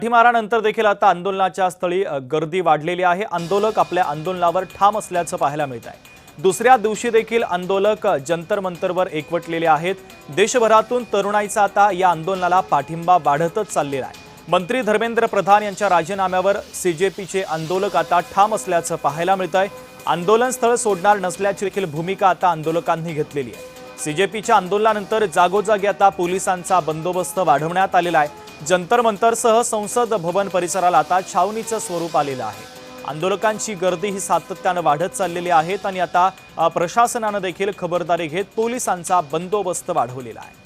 लाठीमारानंतर देखील आता आंदोलनाच्या स्थळी गर्दी वाढलेली आहे। आंदोलक आपल्या आंदोलनावर ठाम असल्याचं पाहायला मिळत आहे। दुसऱ्या दिवशी देखील आंदोलक जंतर मंतरवर एकवटलेले आहेत। देशभरातून तरुणाईचा आता या आंदोलनाला पाठिंबा वाढतच चाललेला आहे। मंत्री धर्मेंद्र प्रधान यांच्या राजीनाम्यावर सीजेपीचे आंदोलक आता ठाम असल्याचं पाहायला मिळत आहे। आंदोलन स्थळ सोडणार नसल्याची देखील भूमिका आता आंदोलकांनी घेतलेली आहे। सीजेपीच्या आंदोलनानंतर जागोजागी आता पोलिसांचा बंदोबस्त वाढवण्यात आलेला आहे। जंतर मंतरसह संसद भवन परिसराला आता छावणीचं स्वरूप आलेलं आहे। आंदोलकांची गर्दी ही सातत्याने वाढत चाललेली आहे आणि आता प्रशासनाने देखील खबरदारी घेत पोलिसांचा बंदोबस्त वाढवलेला आहे।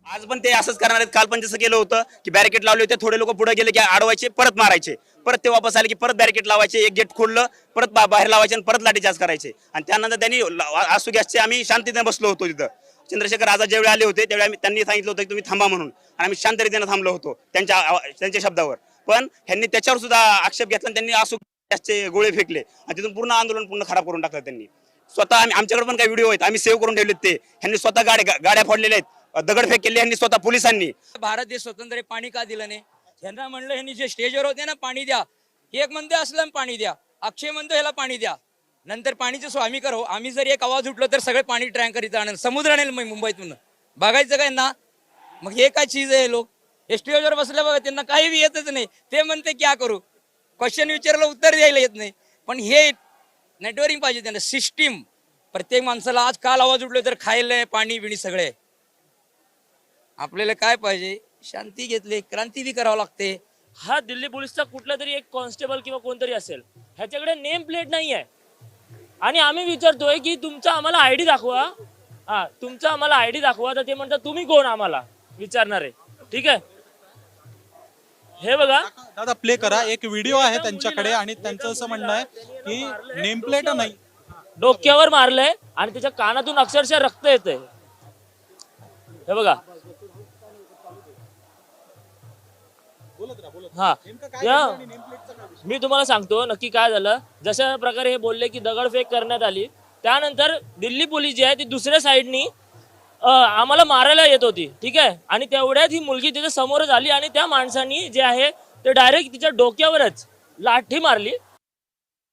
आज पण ते असंच करणार आहेत। काल पण जसं केलं होतं की बॅरिकेड लावले होते, थोडे लोक पुढे गेले की अडवायचे, परत मारायचे, परत ते वापस आले की परत बॅरिकेड लावायचे, एक गेट खोललं परत बाहेर लावायचे आणि परत लाठीचार्ज करायचे। आणि त्यानंतर त्यांनी आसू गॅसचे आम्ही शांततेने बसलो होतो तिथं। चंद्रशेखर आझाद ज्यावेळी आले होते त्यावेळी त्यांनी सांगितलं होतं की तुम्ही थांबा म्हणून, आणि आम्ही शांत रीतीने थांबलो होतो त्यांच्या शब्दावर। पण ह्यांनी त्याच्यावर सुद्धा आक्षेप घेतला आणि त्यांनी आसू गॅसचे गोळे फेकले आणि तिथून पूर्ण आंदोलन पूर्ण खराब करून टाकलं त्यांनी स्वतः। आमच्याकडे पण काही व्हिडिओ आहेत, आम्ही सेव्ह करून ठेवलेत। ते ह्यांनी स्वतः गाड्या फोडलेल्या आहेत, दगडफेक केली ह्यांनी स्वतः पोलिसांनी। भारत देश स्वतंत्र पाणी का दिलं नाही? यांना म्हणलं ह्यांनी जे स्टेजवर होते ना पाणी द्या, एक म्हणते असलं पाणी द्या, अक्षय म्हणतो ह्याला पाणी द्या, नंतर पाणीचे स्वामी करो। आम्ही जर एक आवाज उठलो तर सगळे पाणी टँकर इथं आणेल, समुद्र आणेल मुंबईतून। बघायचं काय ना? मग हे काय चीज आहे? लोक स्टेजवर बसले बघा, त्यांना काही बी येतच नाही, ते म्हणते क्या करू, क्वेश्चन विचारलं उत्तर द्यायला येत नाही। पण हे नेटवर्किंग पाहिजे त्यांना, सिस्टीम। प्रत्येक माणसाला आज काल आवाज उठलो तर खायला पाणी बिणी सगळे। आपल्याला काय पाहिजे? शांती घेतली, क्रांती बी करावं लागते। हा दिल्ली पोलीसचा कुठला तरी एक कॉन्स्टेबल किंवा कोणतरी असेल, ह्याच्याकडे नेम प्लेट नाही आहे आणि आम्ही विचारतोय की तुमचा आम्हाला आयडी दाखवा। तुमचा आम्हाला आयडी दाखवा, तर ते म्हणतात तुम्ही कोण आम्हाला विचारणारे? ठीक आहे, हे बघा दादा प्ले करा, एक व्हिडिओ आहे त्यांच्याकडे आणि त्यांचं असं म्हणणं आहे की नेम प्लेट नाही, डोक्यावर मारलंय आणि त्याच्या कानातून अक्षरशः रक्त येतंय। हे बघा, मी तुम्हाला सांगतो नक्की काय झालं। जशा प्रकारे हे बोलले की दगडफेक करण्यात आली, त्यानंतर दिल्ली पोलीस जी आहे ती दुसऱ्या साईडनी आम्हाला मारायला येत होती, ठीक आहे। आणि तेवढ्यात ही मुलगी तिच्या समोरच आली आणि त्या माणसानी जे आहे ते डायरेक्ट तिच्या डोक्यावरच लाठी मारली